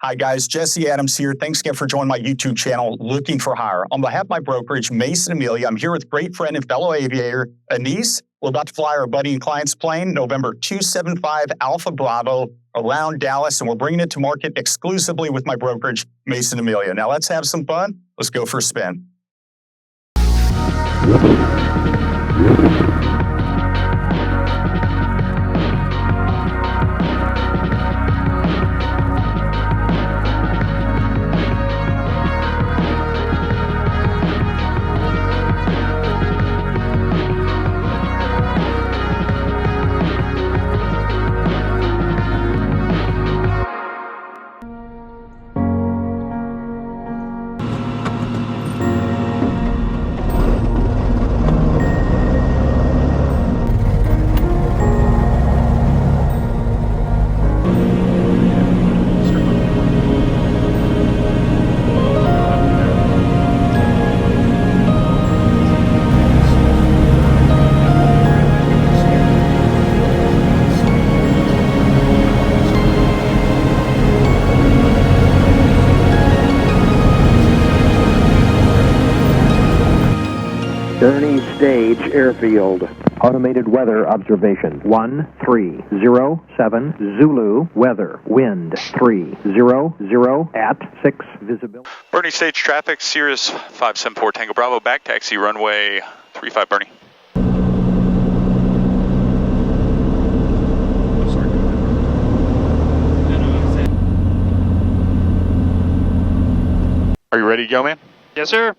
Hi guys, Jesse Adams here. Thanks again for joining my YouTube channel, Looking for Hire. On behalf of my brokerage, Mason Amelia, I'm here with great friend and fellow aviator, Anise. We're about to fly our buddy and client's plane, November 275 Alpha Bravo, around Dallas, and we're bringing it to market exclusively with my brokerage, Mason Amelia. Now let's have some fun. Let's go for a spin. Bernie Stage Airfield. Automated weather observation. 1307 Zulu. Weather. Wind 300 at 6 visibility. Bernie Stage traffic, Cirrus 574 Tango Bravo, back taxi runway 35 Bernie. Are you ready to go, man? Yes, sir.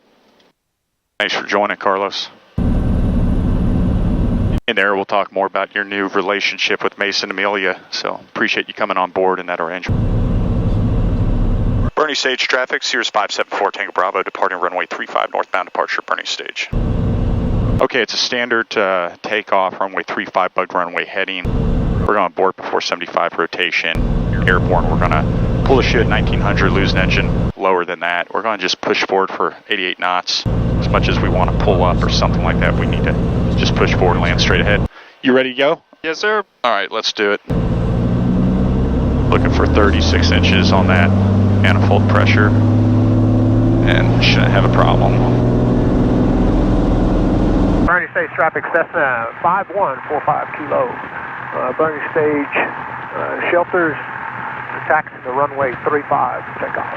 Thanks for joining, Carlos. In there, we'll talk more about your new relationship with Mason Amelia, so appreciate you coming on board in that arrangement. Bernie Stage traffic, Cirrus 574 Tango Bravo, departing runway 35, northbound departure, Bernie Stage. Okay, it's a standard takeoff, runway 35, bug runway heading. We're going to board before 75 rotation. Airborne, we're going to pull the chute at 1900, lose an engine. Lower than that, we're going to just push forward for 88 knots. As much as we want to pull up or something like that, we need to just push forward and land straight ahead. You ready to go? Yes, sir. All right, let's do it. Looking for 36 inches on that manifold pressure, and shouldn't have a problem. Bernie Stage traffic, Cessna 5145 Kilo. Bernie Stage shelters, taxi to runway 35, takeoff.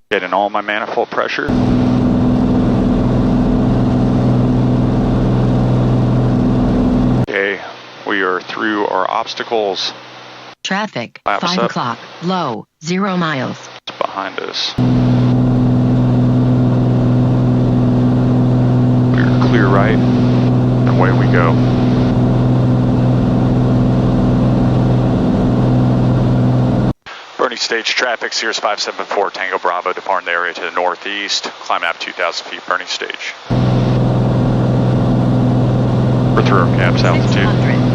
Getting all my manifold pressure. Okay, we are through our obstacles. Traffic, 5 o'clock, low, 0 miles. It's behind us. We're clear right, and away we go. Bernie Stage traffic, Cirrus 574 Tango Bravo, departing the area to the northeast, climbing up 2,000 feet, Bernie Stage. We're through our cab's altitude. 600.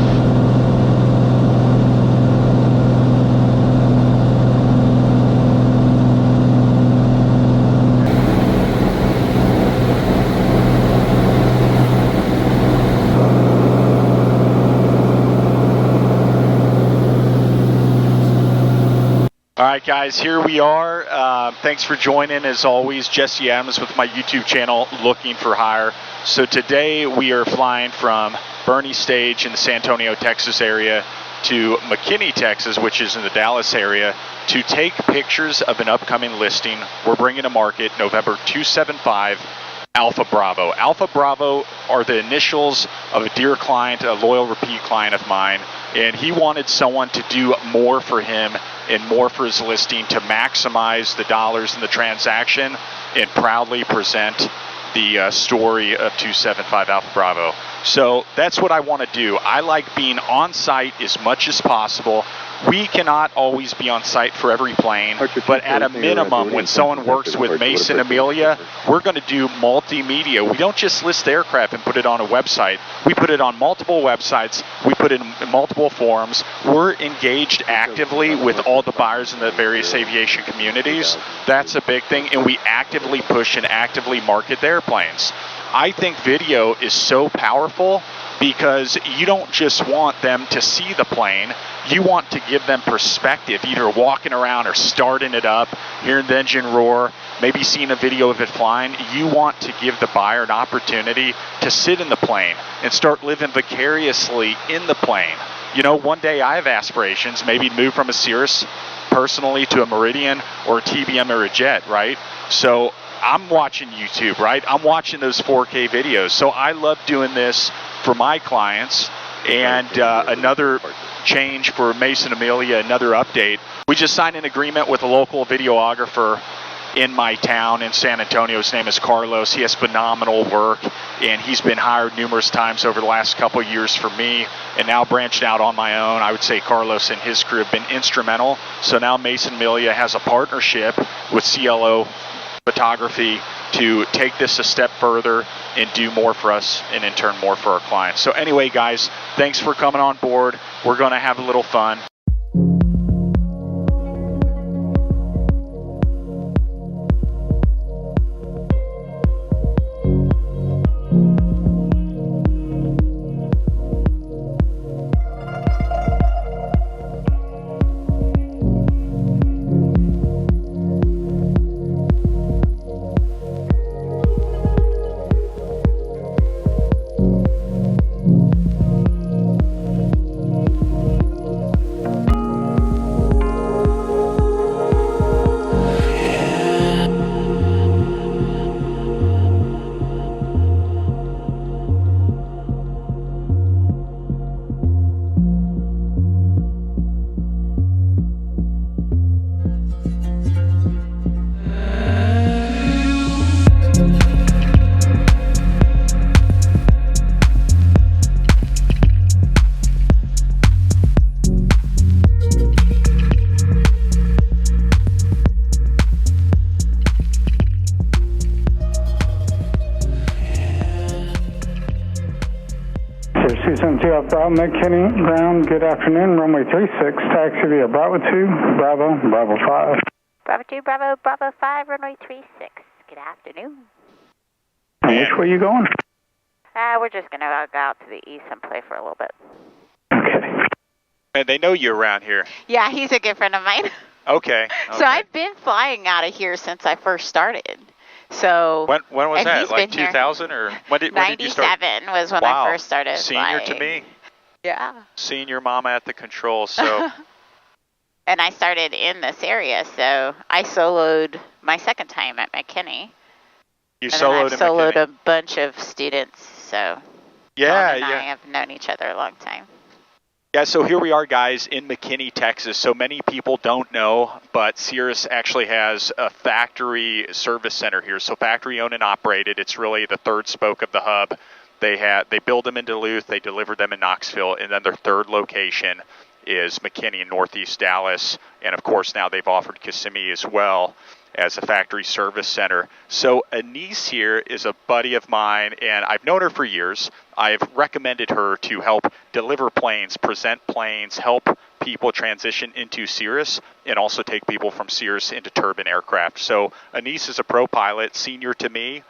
All right, guys, here we are. Thanks for joining, as always. Jesse Adams with my YouTube channel, Looking for Hire. So today we are flying from Bernie Stage in the San Antonio, Texas area to McKinney, Texas, which is in the Dallas area, to take pictures of an upcoming listing we're bringing to market November 275 Alpha Bravo. Alpha Bravo are the initials of a dear client, a loyal repeat client of mine, and he wanted someone to do more for him and more for his listing to maximize the dollars in the transaction and proudly present the story of 275 Alpha Bravo. So that's what I want to do. I like being on site as much as possible, we cannot always be on site for every plane, but at a minimum, when someone works with Mason Amelia, we're going to do multimedia. We don't just list the aircraft and put it on a website. We put it on multiple websites. We put it in multiple forums. We're engaged actively with all the buyers in the various aviation communities. That's a big thing, and we actively push and actively market the airplanes. I think video is so powerful because you don't just want them to see the plane, you want to give them perspective, either walking around or starting it up, hearing the engine roar, maybe seeing a video of it flying. You want to give the buyer an opportunity to sit in the plane and start living vicariously in the plane. You know, one day I have aspirations, maybe move from a Cirrus personally to a Meridian or a TBM or a jet, right? So I'm watching YouTube, right? I'm watching those 4K videos. So I love doing this for my clients. And another change for Mason Amelia, another update. We just signed an agreement with a local videographer in my town in San Antonio. His name is Carlos. He has phenomenal work, and he's been hired numerous times over the last couple of years for me, and now branching out on my own. I would say Carlos and his crew have been instrumental. So now Mason Amelia has a partnership with CLO Photography to take this a step further and do more for us, and in turn more for our clients. So anyway, guys, thanks for coming on board. We're going to have a little fun. Bravo, McKinney, ground, good afternoon, runway 36, taxi via Bravo 2, Bravo, Bravo 5. Bravo 2, Bravo, Bravo 5, runway 36, good afternoon. And which way are you going? We're just going to go out to the east and play for a little bit. Okay. And they know you around here. Yeah, he's a good friend of mine. Okay. So I've been flying out of here since I first started. So when was that? Like 2000 or when did you start? 97 was when I first started Senior flying. to me. Yeah. Seeing your mama at the controls, so. And I started in this area, so I soloed my second time at McKinney. You soloed at McKinney? I soloed a bunch of students, so. Yeah, John and I have known each other a long time. Yeah, so here we are, guys, in McKinney, Texas. So many people don't know, but Cirrus actually has a factory service center here. So factory owned and operated. It's really the third spoke of the hub. They build them in Duluth, they deliver them in Knoxville, and then their third location is McKinney in Northeast Dallas. And of course, now they've offered Kissimmee as well as a factory service center. So Anise here is a buddy of mine, and I've known her for years. I've recommended her to help deliver planes, present planes, help people transition into Cirrus, and also take people from Cirrus into turbine aircraft. So Anise is a pro pilot, senior to me.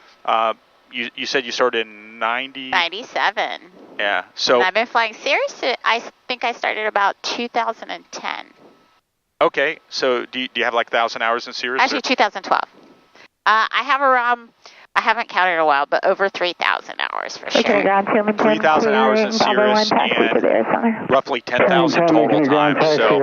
You said you started in 97. Yeah. So and I've been flying Cirrus. I think I started about 2010. Okay. So do you have like 1,000 hours in Cirrus? Actually, 2012. I have around, I haven't counted in a while, but over 3,000 hours for sure. Okay, ground 3,000 hours in Cirrus and roughly 10,000 total time. So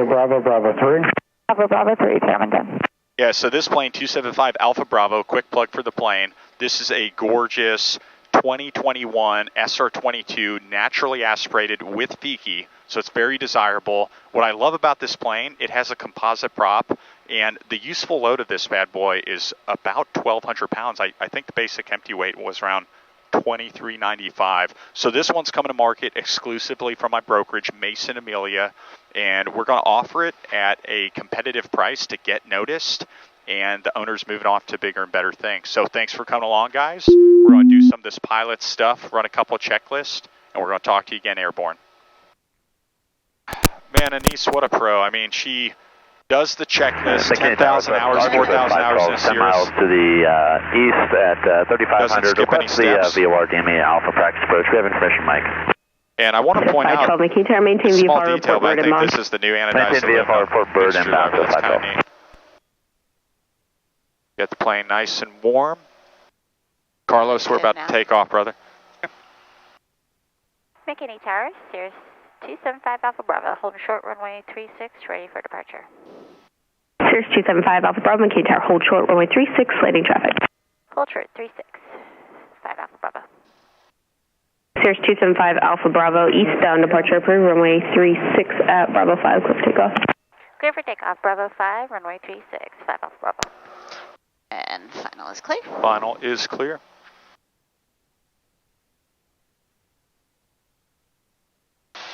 Bravo, Bravo 3. Bravo, Bravo 3, Chairman 10. Yeah, so this plane, 275 Alpha Bravo, quick plug for the plane. This is a gorgeous 2021 SR22 naturally aspirated with FIKI, so it's very desirable. What I love about this plane, it has a composite prop, and the useful load of this bad boy is about 1,200 pounds. I think the basic empty weight was around $23.95. So this one's coming to market exclusively from my brokerage, Mason Amelia, and we're going to offer it at a competitive price to get noticed, and the owner's moving off to bigger and better things. So thanks for coming along, guys. We're going to do some of this pilot stuff, run a couple of checklists, and we're going to talk to you again airborne. Man, Anise, what a pro. I mean, she does the checklist, 10,000 hours, 4,000 hours in a Cirrus. 10 miles to the east at 3,500. Request the VOR DME Alpha practice approach. We have information, Mike. And I want to point out a small detail, but I think this is the new anodized VFR report bird and bound to 512. Get the plane nice and warm. Carlos, we're about to take off, brother. McKinney Towers, Cirrus 275 Alpha Bravo, holding short runway 36, ready for departure. Cirrus 275 Alpha Bravo, McKinney Tower, hold short runway 36, landing traffic. Hold short 36, 5 Alpha Bravo. Cirrus 275 Alpha Bravo, eastbound departure approved, runway 36 at Bravo 5, clear for takeoff. Clear for takeoff, Bravo 5, runway 36, 5 Alpha Bravo. And final is clear. Final is clear.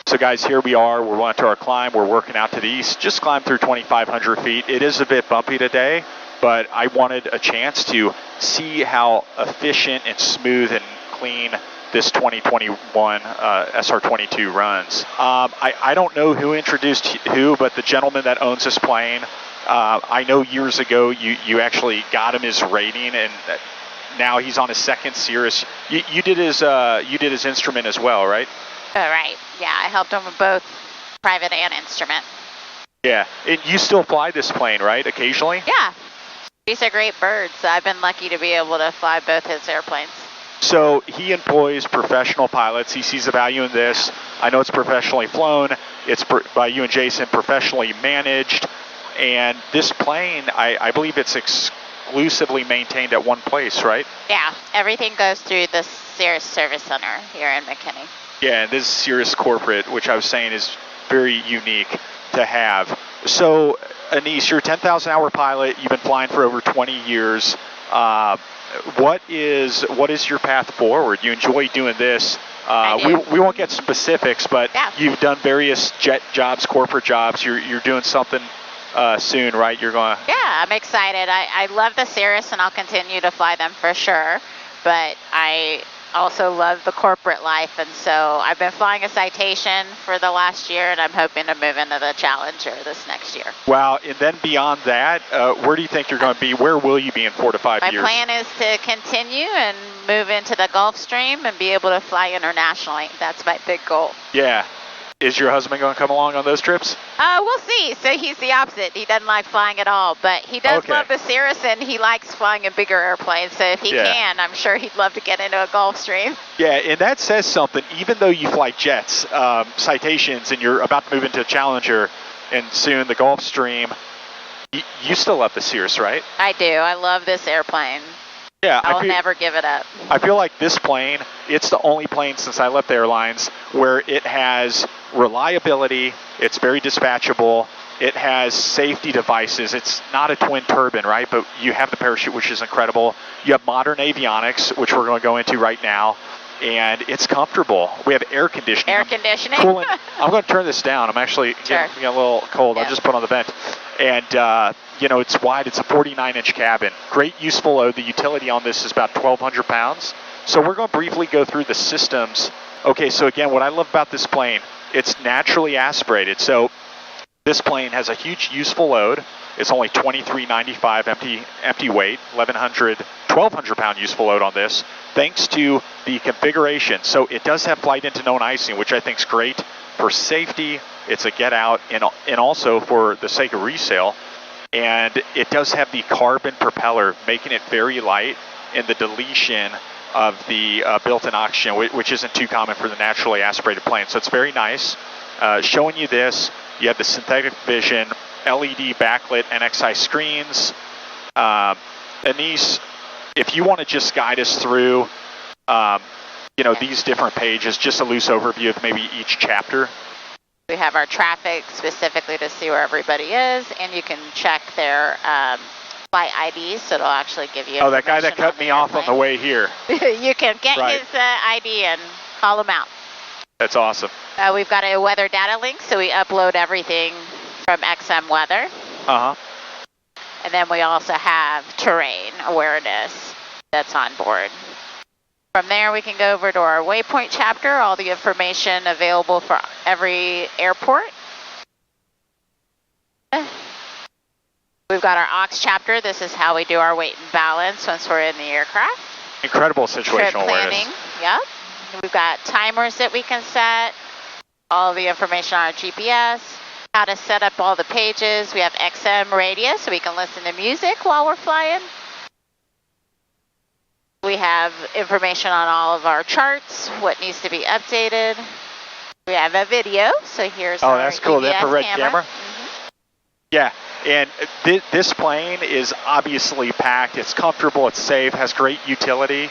So guys, here we are. We're on to our climb. We're working out to the east. Just climbed through 2,500 feet. It is a bit bumpy today, but I wanted a chance to see how efficient and smooth and clean this 2021 SR22 runs. I don't know who introduced who, but the gentleman that owns this plane, I know years ago you actually got him his rating, and now he's on his second Cirrus. You did his instrument as well, right? Right. Yeah, I helped him with both private and instrument. Yeah, and you still fly this plane, right? Occasionally? Yeah. These are great birds. I've been lucky to be able to fly both his airplanes. So he employs professional pilots. He sees the value in this. I know it's professionally flown. It's by you and Jason, professionally managed. And this plane, I believe it's exclusively maintained at one place, right? Yeah, everything goes through the Cirrus Service Center here in McKinney. Yeah, and this is Cirrus Corporate, which I was saying is very unique to have. So, Anise, you're a 10,000-hour pilot. You've been flying for over 20 years. What is your path forward? You enjoy doing this. We won't get specifics, but you've done various jet jobs, corporate jobs. You're doing something soon, right? You're going. Yeah, I'm excited. I love the Cirrus, and I'll continue to fly them for sure. But I also love the corporate life, and so I've been flying a Citation for the last year, and I'm hoping to move into the Challenger this next year. Wow, and then beyond that, where do you think you're going to be? Where will you be in 4 to 5 years? My plan is to continue and move into the Gulfstream and be able to fly internationally. That's my big goal. Yeah. Is your husband going to come along on those trips? We'll see. So he's the opposite. He doesn't like flying at all, but he does love the Cirrus, and he likes flying in bigger airplanes. So if he can, I'm sure he'd love to get into a Gulfstream. Yeah, and that says something. Even though you fly jets, Citations, and you're about to move into a Challenger, and soon the Gulfstream, you still love the Cirrus, right? I do. I love this airplane. Yeah, I'll never give it up. I feel like this plane, it's the only plane since I left the airlines where it has reliability, it's very dispatchable, it has safety devices. It's not a twin turbine, right? But you have the parachute, which is incredible. You have modern avionics, which we're going to go into right now, and it's comfortable. We have air conditioning. Air conditioning? Cooling. I'm going to turn this down. I'm actually getting a little cold. I'll just put on the vent. And, it's wide. It's a 49-inch cabin. Great useful load. The utility on this is about 1,200 pounds. So we're going to briefly go through the systems. Okay, so again, what I love about this plane, it's naturally aspirated. So this plane has a huge useful load. It's only 2395 empty weight, 1,200 pound useful load on this, thanks to the configuration. So it does have flight into known icing, which I think is great for safety. It's a get out, and also for the sake of resale. And it does have the carbon propeller, making it very light, and the deletion of the built-in oxygen, which isn't too common for the naturally aspirated plane. So it's very nice. Showing you this, you have the synthetic vision, LED backlit NXI screens. Anise, if you want to just guide us through, these different pages, just a loose overview of maybe each chapter. We have our traffic specifically to see where everybody is, and you can check their flight IDs, so it'll actually give you. Oh, that guy that cut me off on the way here. You can get his ID and call him out. That's awesome. We've got a weather data link, so we upload everything from XM Weather. Uh-huh. And then we also have terrain awareness that's on board. From there, we can go over to our waypoint chapter, all the information available for every airport. We've got our aux chapter. This is how we do our weight and balance once we're in the aircraft. Incredible situational planning. awareness. Yep. We've got timers that we can set, all the information on our GPS, how to set up all the pages. We have XM radio, so we can listen to music while we're flying. We have information on all of our charts, what needs to be updated. We have a video, so here's our that's cool. EVS The infrared camera. Mm-hmm. Yeah, and this plane is obviously packed. It's comfortable, it's safe, has great utility,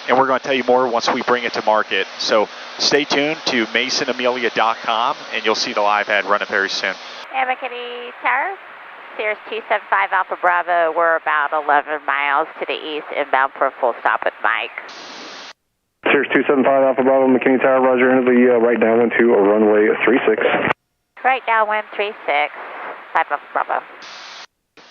and we're going to tell you more once we bring it to market. So stay tuned to masonamelia.com, and you'll see the live ad running very soon. McKinney Tower, Cirrus 275 Alpha Bravo. We're about 11 miles to the east, inbound for a full stop with Mike. Cirrus 275 Alpha Bravo, McKinney Tower, roger, into the right downwind to a runway 36. Right downwind 36, 5 Alpha Bravo.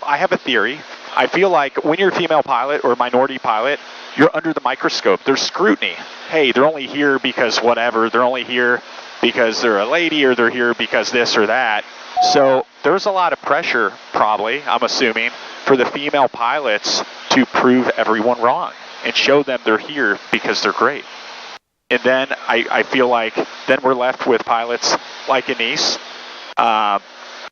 I have a theory. I feel like when you're a female pilot or a minority pilot, you're under the microscope. There's scrutiny. Hey, they're only here because whatever. They're only here because they're a lady, or they're here because this or that. So there's a lot of pressure, probably, I'm assuming, for the female pilots to prove everyone wrong and show them they're here because they're great. And then I feel like then we're left with pilots like Anise.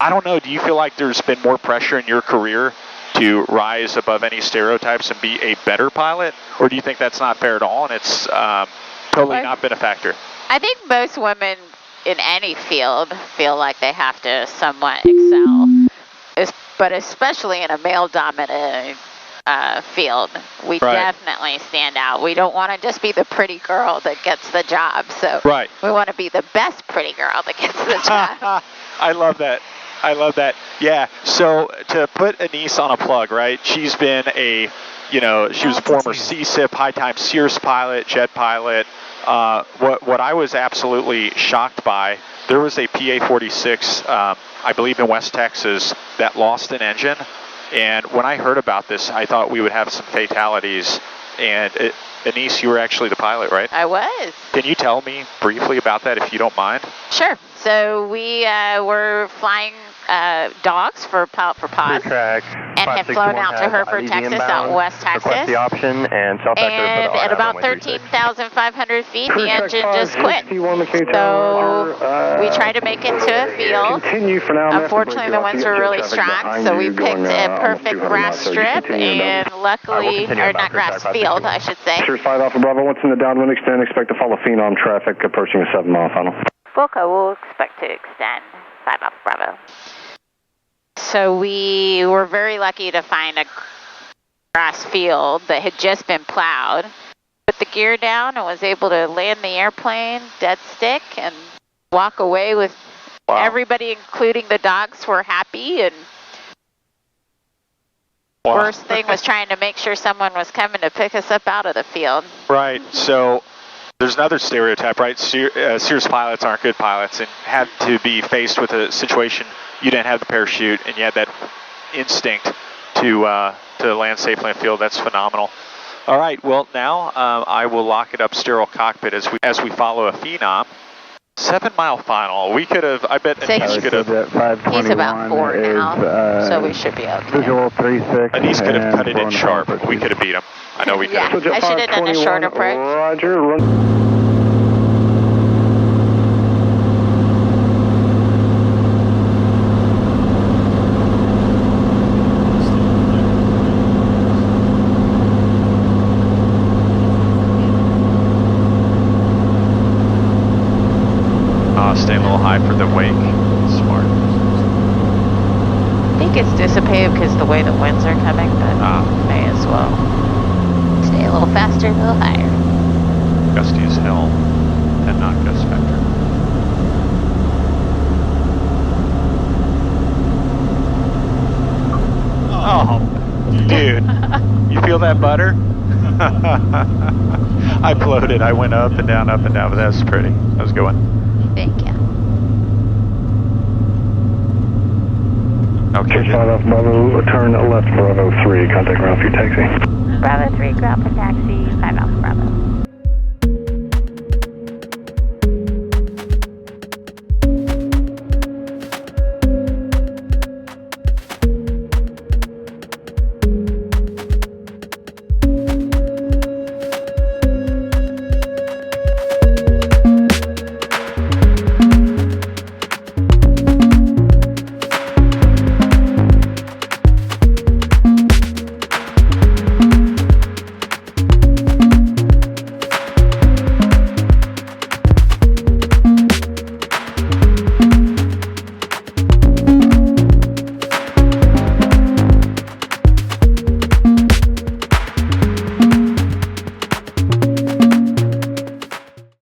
I don't know, do you feel like there's been more pressure in your career to rise above any stereotypes and be a better pilot? Or do you think that's not fair at all and it's totally not been a factor? I think most women in any field feel like they have to somewhat excel, but especially in a male-dominated field, we definitely stand out. We don't want to just be the pretty girl that gets the job, so we want to be the best pretty girl that gets the job. I love that. I love that. Yeah, so to put Anise on a plug, right, she's been she was a former CSIP, high-time Cirrus pilot, jet pilot. What I was absolutely shocked by, there was a PA-46, I believe in West Texas, that lost an engine. And when I heard about this, I thought we would have some fatalities. And Anise, you were actually the pilot, right? I was. Can you tell me briefly about that, if you don't mind? Sure. So we were flying dogs for Pilot for Pod, and had flown out to Hereford, Texas, out in West Texas. The option and at about 13,500 feet, the engine just quit. So we tried to make it to a field. Unfortunately, the winds were really strong, so we picked a perfect grass strip, and luckily, or not grass, field, I should say. Cirrus 5 Alpha Bravo, once in the downwind extend, expect to follow Phenom traffic approaching a 7-mile funnel. Volco will expect to extend 5 Alpha Bravo. So we were very lucky to find a grass field that had just been plowed. Put the gear down and was able to land the airplane dead stick and walk away with everybody, including the dogs, were happy. And worst thing was trying to make sure someone was coming to pick us up out of the field. Right. So there's another stereotype, right? Cirrus pilots aren't good pilots and had to be faced with a situation. You didn't have the parachute, and you had that instinct to land safely in field. That's phenomenal. All right, well, now I will lock it up sterile cockpit as we follow a Phenom. 7-mile final. We could have, I bet Anise could have. He's about 4 now, so we should be okay. Visual 36. Anise could have cut it in sharp. We could have beat him. I know we could have. I should have done a short approach. Roger. Stay a little high for the wake. Smart. I think it's dissipated because the way the winds are coming, but may as well stay a little faster, a little higher. Gusty as hell. 10 knot gust factor. Oh, Dude, you feel that butter? I floated. I went up and down, but that was pretty. That was a good one. Thank you. Okay. 5 Alpha Bravo, turn left Bravo 3, contact ground for your taxi. Bravo 3, ground for taxi, 5 Alpha Bravo.